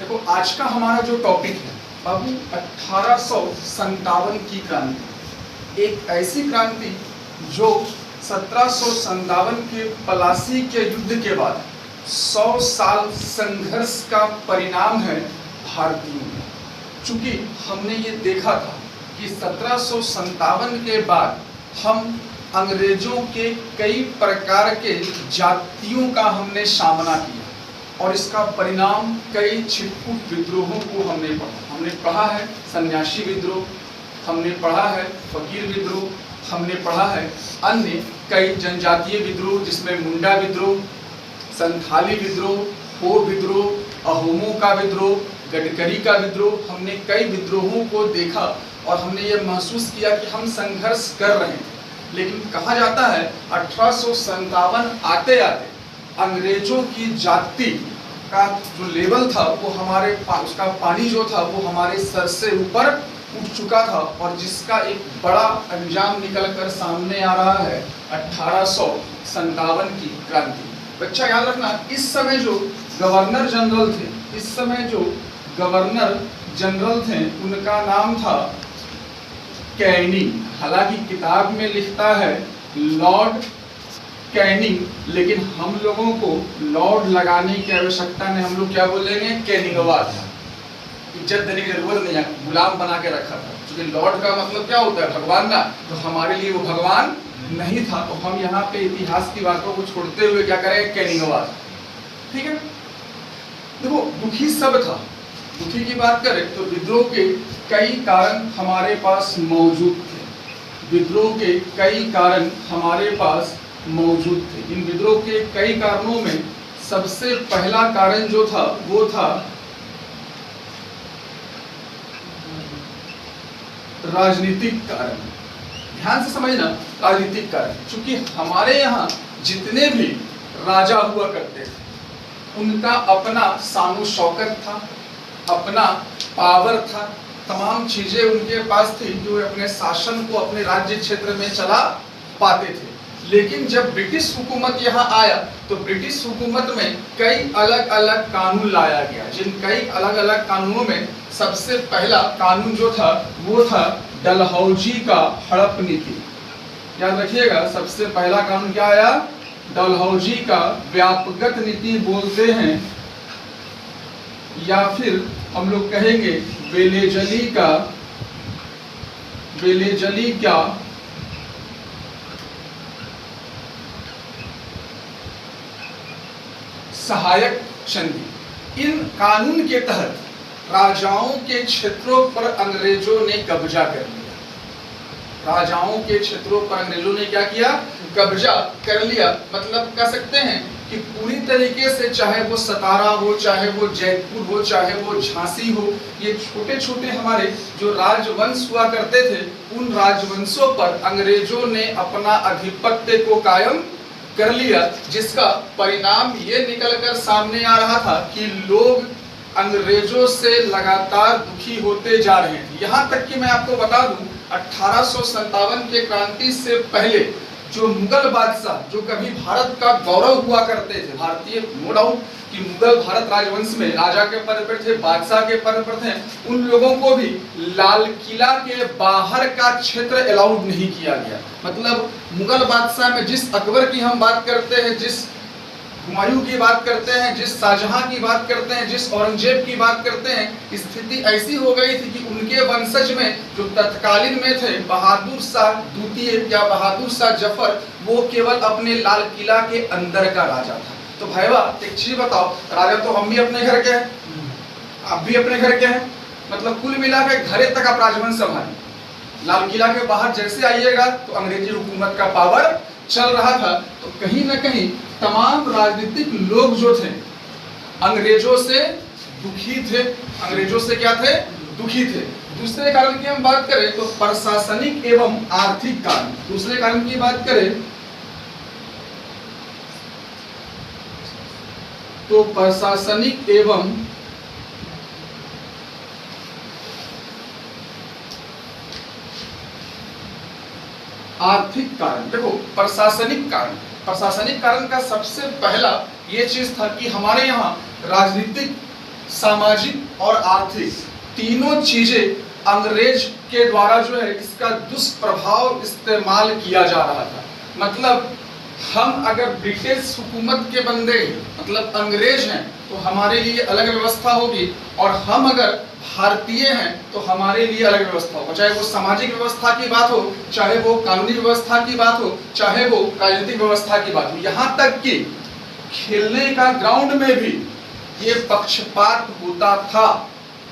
देखो आज का हमारा जो टॉपिक है बाबू 1857 की क्रांति, एक ऐसी क्रांति जो 1757 के पलासी के युद्ध के बाद 100 साल संघर्ष का परिणाम है भारतीयों में। चूंकि हमने ये देखा था कि 1757 के बाद हम अंग्रेजों के कई प्रकार के जातियों का हमने सामना किया और इसका परिणाम कई छिटपुट विद्रोहों को हमने पढ़ा है। सन्यासी विद्रोह हमने पढ़ा है, फकीर विद्रोह हमने पढ़ा है, अन्य कई जनजातीय विद्रोह जिसमें मुंडा विद्रोह, संथाली विद्रोह, हो विद्रोह, अहोमों का विद्रोह, गडकरी का विद्रोह, हमने कई विद्रोहों को देखा और हमने ये महसूस किया कि हम संघर्ष कर रहे हैं। लेकिन कहा जाता है 1857 आते आते अंग्रेजों की जाति का जो लेवल था वो हमारे उसका पानी जो था वो हमारे सर से ऊपर उठ चुका था और जिसका एक बड़ा अंजाम निकल कर सामने आ रहा है 1857 की क्रांति। बच्चा याद रखना, इस समय जो गवर्नर जनरल थे उनका नाम था कैनिंग। हालांकि किताब में लिखता है लॉर्ड कैनिंग, लेकिन हम लोगों को लॉर्ड लगाने की आवश्यकता नहीं, हम लोग क्या बोलेंगे, कैनिंगवाद। इज्जत देने की जरूरत नहीं है, गुलाम बना के रखा था। क्योंकि लॉर्ड का मतलब क्या होता है, भगवान ना, तो हमारे लिए वो भगवान नहीं था। तो हम यहाँ पे इतिहास की बातों को छोड़ते हुए क्या करें, कैनिंगवाद। ठीक है, देखो दुखी सब था। दुखी की बात करें तो विद्रोह के कई कारण हमारे पास मौजूद थे। विद्रोह के कई कारण हमारे पास मौजूद थे। इन विद्रोह के कई कारणों में सबसे पहला कारण जो था वो था राजनीतिक कारण। ध्यान से समझना, राजनीतिक कारण। क्योंकि हमारे यहाँ जितने भी राजा हुआ करते थे उनका अपना शान शौकत था, अपना पावर था, तमाम चीजें उनके पास थी जो अपने शासन को अपने राज्य क्षेत्र में चला पाते थे। लेकिन जब ब्रिटिश हुकूमत यहाँ आया तो ब्रिटिश हुकूमत में कई अलग अलग कानून लाया गया। जिन कई अलग अलग कानूनों में सबसे पहला कानून जो था वो था डलहौजी का हड़प नीति। याद रखिएगा, सबसे पहला कानून क्या आया, डलहौजी का व्यापकगत नीति बोलते हैं, या फिर हम लोग कहेंगे वेलेजली का सहायक संधि। इन कानून के तहत राजाओं के क्षेत्रों पर अंग्रेजों ने कब्जा कर लिया। राजाओं के क्षेत्रों पर अंग्रेजों ने क्या किया, कब्जा कर लिया। मतलब कह सकते हैं कि पूरी तरीके से, चाहे वो सतारा हो, चाहे वो जयपुर हो, चाहे वो झांसी हो, ये छोटे छोटे हमारे जो राजवंश हुआ करते थे उन राजवंशों पर अंग्रेजों ने अपना आधिपत्य को कायम कर लिया। जिसका परिणाम ये निकलकर सामने आ रहा था कि लोग अंग्रेजों से लगातार दुखी होते जा रहे थे। यहाँ तक कि मैं आपको बता दूं 1857 के क्रांति से पहले जो मुगल बादशाह, जो कभी भारत का गौरव हुआ करते थे, भारतीय नो डाउट कि मुगल भारत राजवंश में राजा के पद पर थे, बादशाह के पद पर थे, उन लोगों को भी लाल किला के बाहर का क्षेत्र अलाउड नहीं किया गया। मतलब मुगल बादशाह में जिस अकबर की हम बात करते हैं, जिस हुमायूं की बात करते हैं, जिस शाहजहां की बात करते हैं, जिस औरंगजेब की बात करते हैं, स्थिति ऐसी हो गई थी कि उनके वंशज में जो तत्कालीन में थे बहादुर शाह द्वितीय या बहादुर शाह जफर, वो केवल अपने लाल किला के अंदर का राजा था। तो भाईवा एक चीज बताओ, राजा तो हम भी अपने घर के हैं, आप भी अपने घर के हैं, मतलब कुल मिला के घरे तक आप राजवंश संभाले। लाल किला के बाहर जैसे आइएगा तो अंग्रेजी हुकूमत का पावर चल रहा था। तो कहीं ना कहीं तमाम राजनीतिक लोग जो थे अंग्रेजों से दुखी थे। अंग्रेजों से क्या थे, दुखी थे। दूसरे कारण की हम बात करें तो प्रशासनिक एवं आर्थिक कारण। दूसरे कारण की बात करें तो प्रशासनिक एवं आर्थिक कारण। देखो प्रशासनिक कारण का सबसे पहला ये चीज था कि हमारे यहाँ राजनीतिक सामाजिक और आर्थिक तीनों चीजें अंग्रेज के द्वारा जो है इसका दुष्प्रभाव इस्तेमाल किया जा रहा था। मतलब हम अगर ब्रिटिश हुकूमत के बंदे मतलब अंग्रेज हैं तो हमारे लिए अलग व्यवस्था होगी, और हम अगर भारतीय हैं तो हमारे लिए अलग व्यवस्था होगा, चाहे वो सामाजिक व्यवस्था की बात हो, चाहे वो कानूनी व्यवस्था की बात हो, चाहे वो राजनीतिक व्यवस्था की बात हो। यहाँ तक कि खेलने का ग्राउंड में भी ये पक्षपात होता था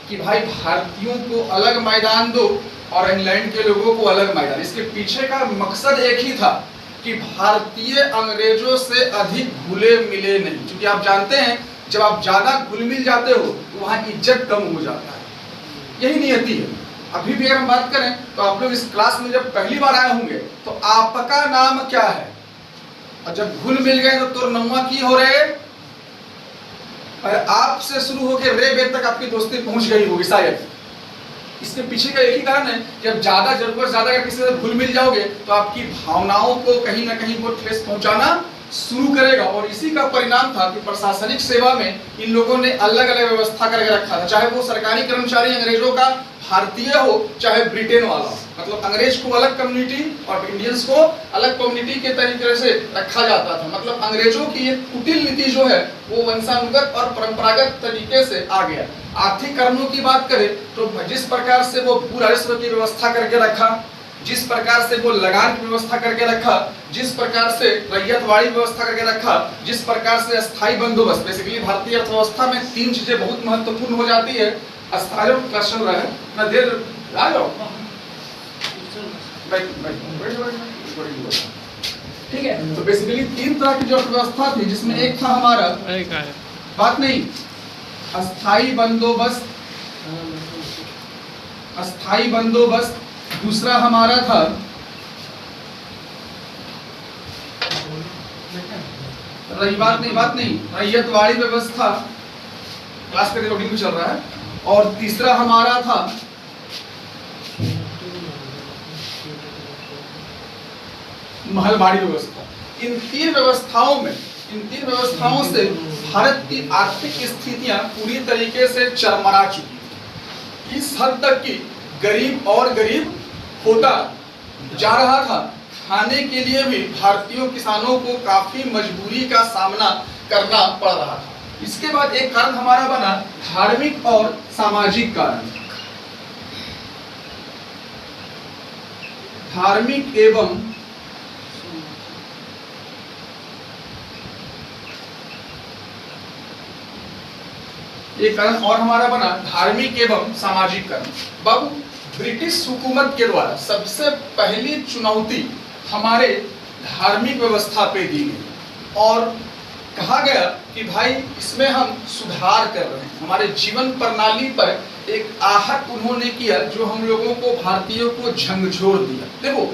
कि भाई भारतीयों को अलग मैदान दो और इंग्लैंड के लोगों को अलग मैदान। इसके पीछे का मकसद एक ही था कि भारतीय अंग्रेजों से अधिक घुले मिले नहीं, क्योंकि आप जानते हैं जब आप ज्यादा घुल मिल जाते हो तो वहाँ इज्जत कम हो जाता है, यही नियति है। अभी भी अगर हम बात करें तो आप लोग इस क्लास में जब पहली बार आए होंगे तो आपका नाम क्या है, और जब घुल मिल गए तो नम्मा की हो रहे, और आपसे शुरू होकर रे बे तक आपकी दोस्ती पहुंच गई होगी शायद। इसके पीछे का एक ही कारण है कि अब ज्यादा जरूरत ज्यादा अगर किसी से घुल मिल जाओगे तो आपकी भावनाओं को कहीं ना कहीं वो ठेस पहुंचाना शुरू करेगा, और इसी का परिणाम था कि प्रशासनिक सेवा में इन लोगों ने अलग अलग व्यवस्था करके रखा था, चाहे वो सरकारी कर्मचारी अंग्रेजों का भारतीय हो चाहे ब्रिटेन वाला हो। मतलब अंग्रेज को अलग कम्युनिटी और इंडियंस को अलग कम्युनिटी के तरीके से रखा जाता था। मतलब अंग्रेजों की एक कुटिल नीति जो है वो वंशानुगत और परंपरागत तरीके से आ गया। आर्थिक कारणों की बात करें तो जिस प्रकार से वो भू राजस्व की व्यवस्था करके रखा, जिस प्रकार से वो लगान की व्यवस्था करके रखा, जिस प्रकार से रैयतवाड़ी व्यवस्था करके रखा, जिस प्रकार से अस्थायी बंदोबस्त, बेसिकली भारतीय अर्थव्यवस्था में तीन चीजें बहुत महत्वपूर्ण हो जाती है। अस्थायी क्वेश्चन रहे ना देर आ जाओ, ठीक है। तो बेसिकली तीन तरह की जो अर्थव्यवस्था थी जिसमें एक था हमारा बात नहीं अस्थायी बंदोबस्त, अस्थायी बंदोबस्त, दूसरा हमारा था बात नहीं रैयतवाड़ी व्यवस्था, क्लास का रिकॉर्डिंग भी चल रहा है, और तीसरा हमारा था महलवाड़ी व्यवस्था। इन तीन व्यवस्थाओं से भारत की आर्थिक स्थितियां पूरी तरीके से चरमरा चुकी थी, इस हद तक कि गरीब और गरीब होता जा रहा था। खाने के लिए भी भारतीय किसानों को काफी मजबूरी का सामना करना पड़ रहा था। इसके बाद एक कारण हमारा बना धार्मिक और सामाजिक कारण। धार्मिक एवं एक कारण और हमारा बना धार्मिक एवं सामाजिक कारण। बाबू ब्रिटिश हुकूमत के द्वारा सबसे पहली चुनौती हमारे धार्मिक व्यवस्था पे दी गई और कहा गया कि भाई इसमें हम सुधार कर रहे हैं। हमारे जीवन प्रणाली पर एक आहत उन्होंने किया जो हम लोगों को भारतीयों को झंझोर दिया। देखो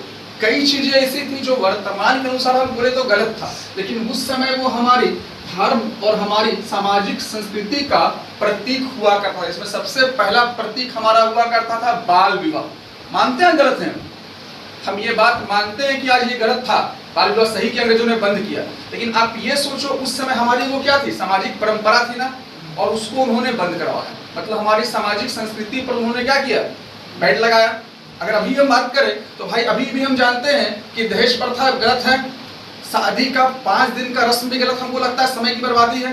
कई चीजें ऐसी थी जो वर्तमान के अनुसार हम बोले तो गलत था, लेकिन उस समय वो हमारी धर्म और हमारी सामाजिक संस्कृति का प्रतीक हुआ करता था। इसमें सबसे पहला प्रतीक हमारा हुआ करता था बाल विवाह। मानते हैं गलत है, हम ये बात मानते हैं कि आज ये गलत था, बाल विवाह सही कि अंग्रेजों ने बंद किया, लेकिन आप ये सोचो उस समय हमारी वो क्या थी, सामाजिक परंपरा थी ना, और उसको उन्होंने बंद करवाया। मतलब हमारी सामाजिक संस्कृति पर उन्होंने क्या किया, बैठ लगाया। अगर अभी हम बात करें तो भाई अभी भी हम जानते हैं कि दहेज प्रथा गलत है, शादी का 5 दिन का रस्म भी गलत, हमको लगता है समय की बर्बादी है।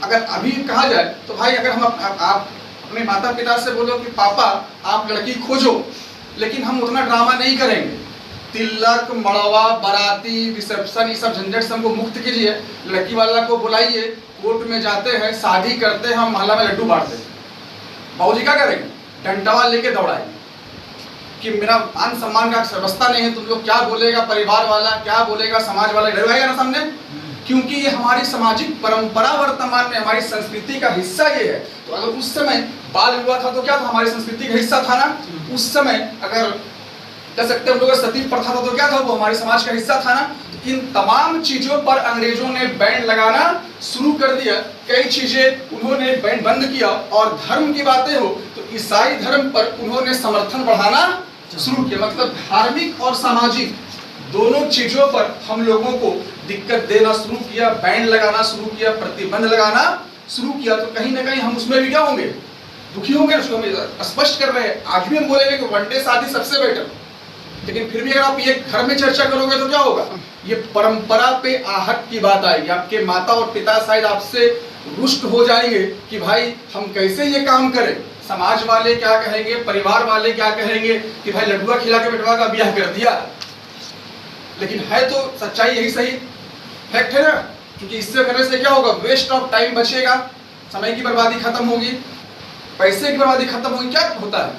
अगर अभी कहा जाए तो भाई अगर हम आप अपने माता पिता से बोलो कि पापा आप लड़की खोजो, लेकिन हम उतना ड्रामा नहीं करेंगे। तिलक, मड़वा, बाराती, रिसेप्शन, ये सब झंझट से हमको मुक्त कीजिए। लड़की वाला को बुलाइए, कोर्ट में जाते हैं, शादी करते हैं, हम मोहल्ला में लड्डू बांटते हैं। बाबूजी क्या करेंगे, डंडा लेके दौड़ाएंगे कि मेरा मान सम्मान का व्यवस्था नहीं है, तुम लोग क्या बोलेगा परिवार वाला, क्या बोलेगा समाज वाला, डरवाएगा ना सामने, क्योंकि ये हमारी सामाजिक परंपरा वर्तमान में हमारी संस्कृति का हिस्सा ये है। तो अगर उस समय बाल विवाह था तो क्या था, हमारी संस्कृति का हिस्सा था ना। उस समय अगर कह सकते हम लोग सती प्रथा था तो क्या था, वो हमारे समाज का हिस्सा था ना। तो इन तमाम चीजों पर अंग्रेजों ने बैन लगाना शुरू कर दिया। कई चीजें उन्होंने बैन बंद किया, और धर्म की बातें हो तो ईसाई धर्म पर उन्होंने समर्थन बढ़ाना शुरू किया। मतलब धार्मिक और सामाजिक दोनों चीजों पर हम लोगों को दिक्कत देना शुरू किया, बैन लगाना शुरू किया, प्रतिबंध लगाना शुरू किया तो कहीं ना कहीं हम उसमें भी क्या होंगे, दुखी होंगे। उसको हम स्पष्ट कर रहे हैं। आज भी हम बोलेंगे कि वनडे शादी सबसे बेटर, लेकिन फिर भी अगर आप ये घर में चर्चा करोगे तो क्या होगा, ये परंपरा पे आहट की बात आएगी। आपके माता और पिता शायद आपसे रुष्ट हो जाएंगे कि भाई हम कैसे ये काम करें, समाज वाले क्या कहेंगे, परिवार वाले क्या कहेंगे कि भाई लडुआ खिला के बेटवा का ब्याह कर दिया। लेकिन है तो सच्चाई यही सही फैक्ट है ना, क्योंकि इससे करने से क्या होगा, वेस्ट ऑफ टाइम बचेगा, समय की बर्बादी खत्म होगी, पैसे की बर्बादी खत्म होगी। क्या होता है,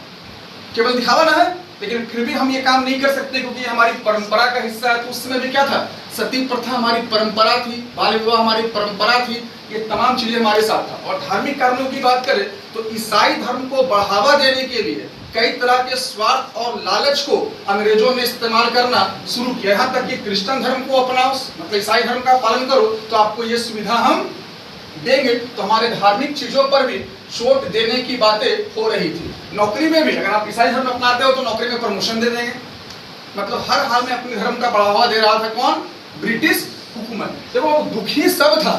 केवल दिखावा ना है, लेकिन फिर भी हम ये काम नहीं कर सकते क्योंकि हमारी परंपरा का हिस्सा है। तो उस समय भी क्या था, सती प्रथा हमारी परंपरा थी, बाल विवाह हमारी परंपरा थी, ये तमाम चीजें हमारे साथ था। और धार्मिक कारणों की बात करें तो ईसाई धर्म को बढ़ावा देने के लिए कई तरह के स्वार्थ और लालच को अंग्रेजों ने इस्तेमाल करना शुरू किया। यहाँ तक कि क्रिश्चियन धर्म को अपनाओ, मतलब ईसाई धर्म का पालन करो तो आपको ये सुविधा हम देंगे। तो हमारे धार्मिक चीजों पर भी छूट देने की बातें हो रही थी। नौकरी में भी अगर आप ईसाई धर्म अपनाते हो तो नौकरी में प्रमोशन दे देंगे। मतलब हर हाल में अपने धर्म का बढ़ावा दे रहा था कौन, ब्रिटिश हुकूमत। देखो वो दुखी सब था,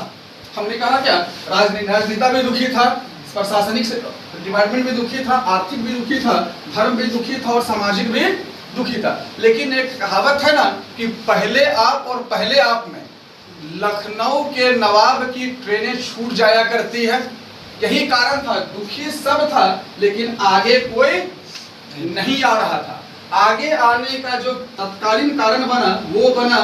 हमने कहा क्या, राजनेता भी दुखी था, प्रशासनिक डिपार्टमेंट भी दुखी था, आर्थिक भी दुखी था, धर्म भी दुखी था और सामाजिक भी दुखी था। लेकिन एक कहावत है ना कि पहले आप और पहले आप में लखनऊ के नवाब की ट्रेनें छूट जाया करती है। यही कारण था, दुखी सब था लेकिन आगे कोई नहीं आ रहा था। आगे आने का जो तत्कालीन कारण बना वो बना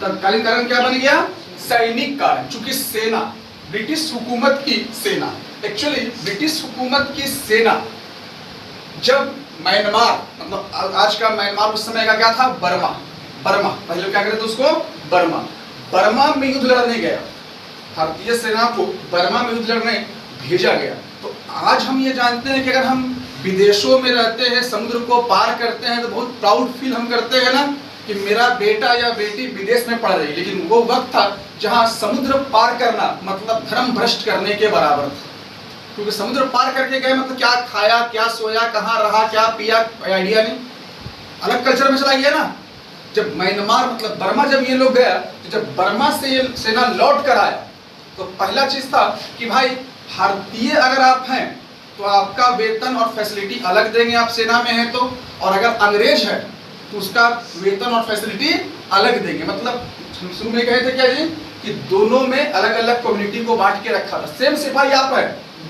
तत्कालीन कारण क्या बन गया, सैनिक कारण। चूंकि सेना, ब्रिटिश हुकूमत की सेना, एक्चुअली ब्रिटिश हुकूमत की सेना जब म्यांमार, मतलब आज का म्यांमार उस समय का क्या था, बर्मा, पहले क्या कहते थे उसको, बर्मा में युद्ध लड़ने गया, भारतीय सेना को बर्मा में युद्ध लड़ने भेजा गया। तो आज हम ये जानते हैं कि अगर हम विदेशों में रहते हैं, समुद्र को पार करते हैं तो बहुत प्राउड फील हम करते हैं ना कि मेरा बेटा या बेटी विदेश में पढ़ रही। लेकिन वो वक्त था जहां समुद्र पार करना मतलब धर्म भ्रष्ट करने के बराबर था, क्योंकि समुद्र पार करके गए मतलब क्या खाया, क्या सोया, कहाँ रहा, क्या पिया, आइडिया नहीं, अलग कल्चर में चला गया ना। जब म्यांमार मतलब बर्मा जब ये लोग गया तो जब बर्मा से ये सेना लौट कर आया तो पहला चीज था कि भाई भारतीय अगर आप हैं तो आपका वेतन और फैसिलिटी अलग देंगे, आप सेना में हैं तो, और अगर अंग्रेज है तो उसका वेतन और फैसिलिटी अलग देंगे। मतलब हम शुरू में कहे थे क्या जी कि दोनों में अलग अलग कम्युनिटी को बांट के रखा था। सेम सिपाही आप हैं,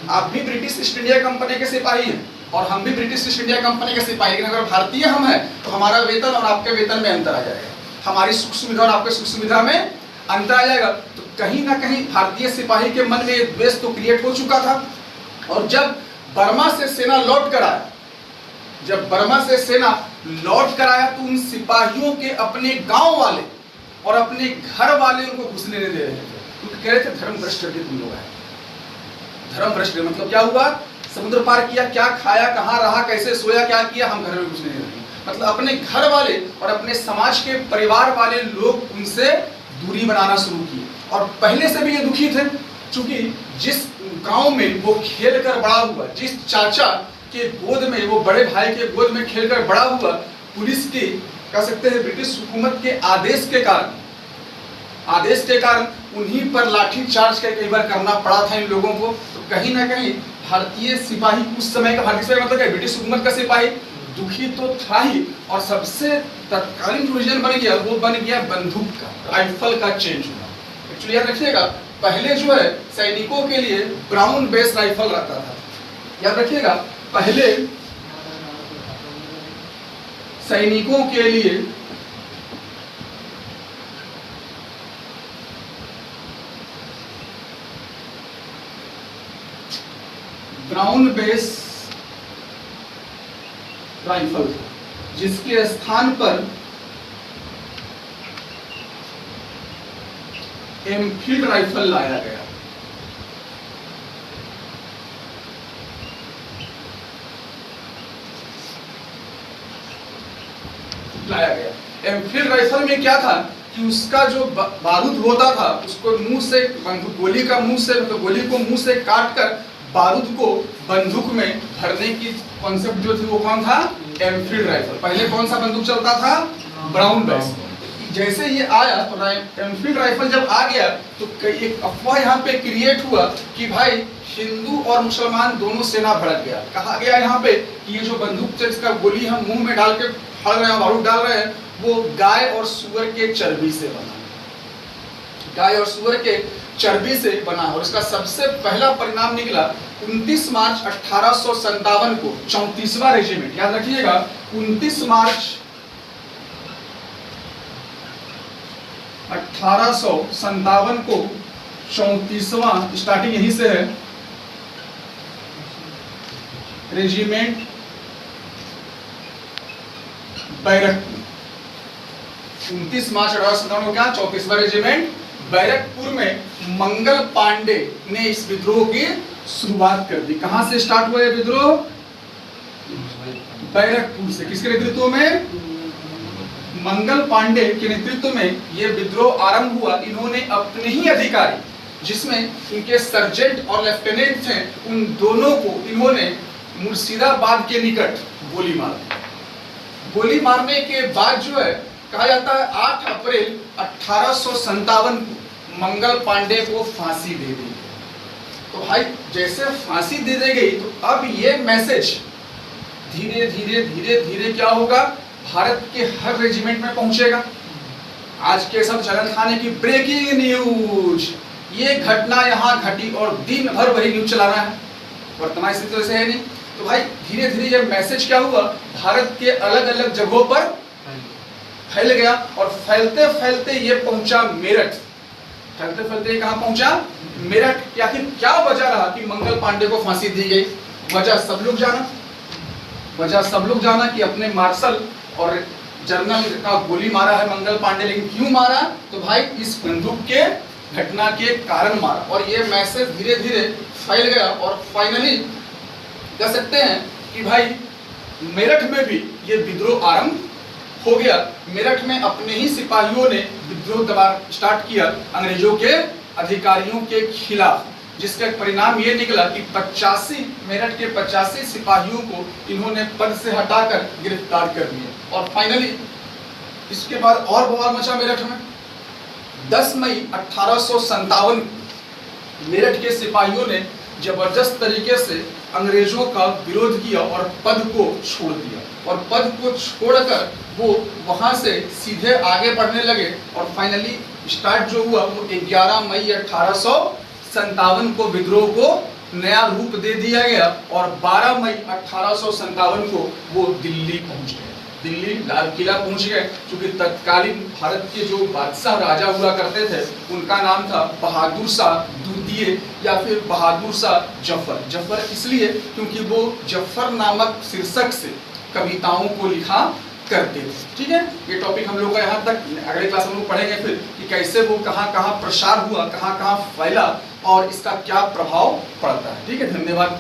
आप भी ब्रिटिश ईस्ट इंडिया कंपनी के सिपाही हैं और हम भी ब्रिटिश ईस्ट इंडिया कंपनी के सिपाही, लेकिन अगर भारतीय हम हैं तो हमारा वेतन और आपके वेतन में अंतर आ जाएगा, हमारी सुख सुविधा और आपके सुख सुविधा में अंतर आ जाएगा। तो कहीं ना कहीं भारतीय सिपाही के मन में द्वेष तो क्रिएट हो चुका था। और जब बर्मा से सेना लौट कर आया, तो उन सिपाहियों के अपने गांव वाले और अपने घर वाले उनको घुसने नहीं दे रहे थे, क्योंकि कह रहे थे धर्म भ्रष्ट तुम लोग हैं। धर्म भ्रष्ट मतलब क्या हुआ, समुद्र पार किया, क्या खाया, कहाँ रहा, कैसे सोया, क्या किया, हम घर में घुसने नहीं देंगे। मतलब अपने घर वाले और अपने समाज के परिवार वाले लोग उनसे दूरी बनाना शुरू की। और पहले से भी ये दुखी थे, क्योंकि जिस गांव में वो खेल कर बड़ा हुआ, जिस चाचा के गोद में, वो बड़े भाई के गोद में खेलकर बड़ा हुआ, पुलिस की कह सकते हैं ब्रिटिश हुकूमत के आदेश के कारण उन्हीं पर लाठी चार्ज कई बार करना पड़ा था इन लोगों को। तो कहीं ना कहीं भारतीय सिपाही, उस समय का भारतीय सिपाही मतलब क्या, ब्रिटिश हुकूमत का सिपाही दुखी तो था ही, और सबसे तत्कालीन जो रीजन बन गया वो बन गया बंदूक का, राइफल का चेंज हुआ। एक्चुअली याद रखिएगा, पहले जो है सैनिकों के लिए ब्राउन बेस राइफल रहता था, याद रखिएगा, पहले सैनिकों के लिए ब्राउन बेस राइफल, जिसके स्थान पर एनफील्ड राइफल लाया गया। एनफील्ड राइफल में क्या था कि उसका जो बारूद होता था उसको मुंह से, गोली का मुंह से, मतलब गोली को मुंह से काट कर बारूद को बंदूक में भरने की कॉन्सेप्ट जो थी वो कौन था, एनफील्ड राइफल। पहले कौन सा बंदूक चलता था, ब्राउन बेस। जैसे ये आया तो एनफील्ड राइफल जब आ गया तो एक अफवाह यहाँ पे क्रिएट हुआ कि भाई हिंदू और मुसलमान दोनों सेना भड़क गया। कहा गया यहाँ पे कि ये जो बंदूक से इसका गोली हम मुंह में डाल के फाड़ रहे हैं, बारूद डाल रहे हैं, वो गाय और सुअर के चर्बी से बना, गाय और सुअर के चर्बी से बना। और इसका सबसे पहला परिणाम निकला 29 मार्च 1857 को 34वां रेजिमेंट, याद रखिएगा 29 मार्च 1857 को 34वां, स्टार्टिंग यहीं से है, रेजिमेंट बैरकपुर। 29 मार्च 1857 को क्या 34वां रेजिमेंट बैरकपुर में मंगल पांडे ने इस विद्रोह की शुरुआत कर दी। कहां से स्टार्ट हुआ यह विद्रोह? बैरकपुर से। किसके नेतृत्व में? मंगल पांडे के नेतृत्व में यह विद्रोह आरंभ हुआ। इन्होंने अपने ही अधिकारी, जिसमें इनके सर्जेंट और लेफ्टिनेंट थे, उन दोनों को इन्होंने मुर्शिदाबाद के निकट गोली मार दी। गोली मारने के बाद जो है कहा जाता है 8 अप्रैल 1857 को मंगल पांडे को फांसी दे दी। तो भाई जैसे फांसी दे दी गई तो अब ये मैसेज धीरे धीरे धीरे धीरे क्या होगा, भारत के हर रेजिमेंट में पहुंचेगा। आज के सब चलन खाने की ब्रेकिंग न्यूज, ये घटना यहाँ घटी, और दिन भर वही न्यूज चलाना है। वर्तमान स्थिति वैसे है नहीं। तो भाई धीरे धीरे ये मैसेज क्या हुआ, भारत के अलग अलग जगहों पर फैल गया, और फैलते फैलते ये पहुंचा मेरठ। फैलते फैलते ये कहां पहुंचा? मेरठ। आखिर क्या वजह रहा कि मंगल पांडे को फांसी दी गई? वजह सब लोग जाना, वजह सब लोग जाना कि अपने मार्शल और जनरल का गोली मारा है मंगल पांडे। लेकिन क्यों मारा? तो भाई इस बंदूक के घटना के कारण मारा। और ये मैसेज धीरे धीरे फैल गया, और फाइनली कह सकते हैं कि भाई मेरठ में भी ये विद्रोह आरंभ हो गया। मेरठ में अपने ही सिपाहियों ने विद्रोह दोबारा स्टार्ट किया अंग्रेजों के अधिकारियों के खिलाफ, जिसका परिणाम ये निकला कि 85 मेरठ के 85 सिपाहियों को इन्होंने पद से हटाकर गिरफ्तार कर दिया। और फाइनली इसके बाद और बवाल मचा मेरठ में। 10 मई 1857 मेरठ के सिपाहियों ने जबरदस्त तरीके से अंग्रेजों का विरोध किया और पद को छोड़ दिया। और पद को छोड़कर वो वहां से सीधे आगे बढ़ने लगे। और फाइनली स्टार्ट जो हुआ वो 11 मई 1857 को विद्रोह को नया रूप दे दिया गया। और 12 मई 1857 को वो दिल्ली पहुंच गए, दिल्ली लाल किला पहुंच गए। क्योंकि तत्कालीन भारत के जो बादशाह राजा हुआ करते थे उनका नाम था बहादुर शाह द्वितीय या फिर बहादुर शाह जफर। जफर इसलिए क्योंकि वो जफर नामक शीर्षक से कविताओं को लिखा करते थे। ठीक है, ये टॉपिक हम लोग का यहाँ तक, अगले क्लास में हम लोग पढ़ेंगे फिर कि कैसे वो कहाँ कहाँ प्रसार हुआ, कहाँ कहाँ फैला और इसका क्या प्रभाव पड़ता है। ठीक है, धन्यवाद।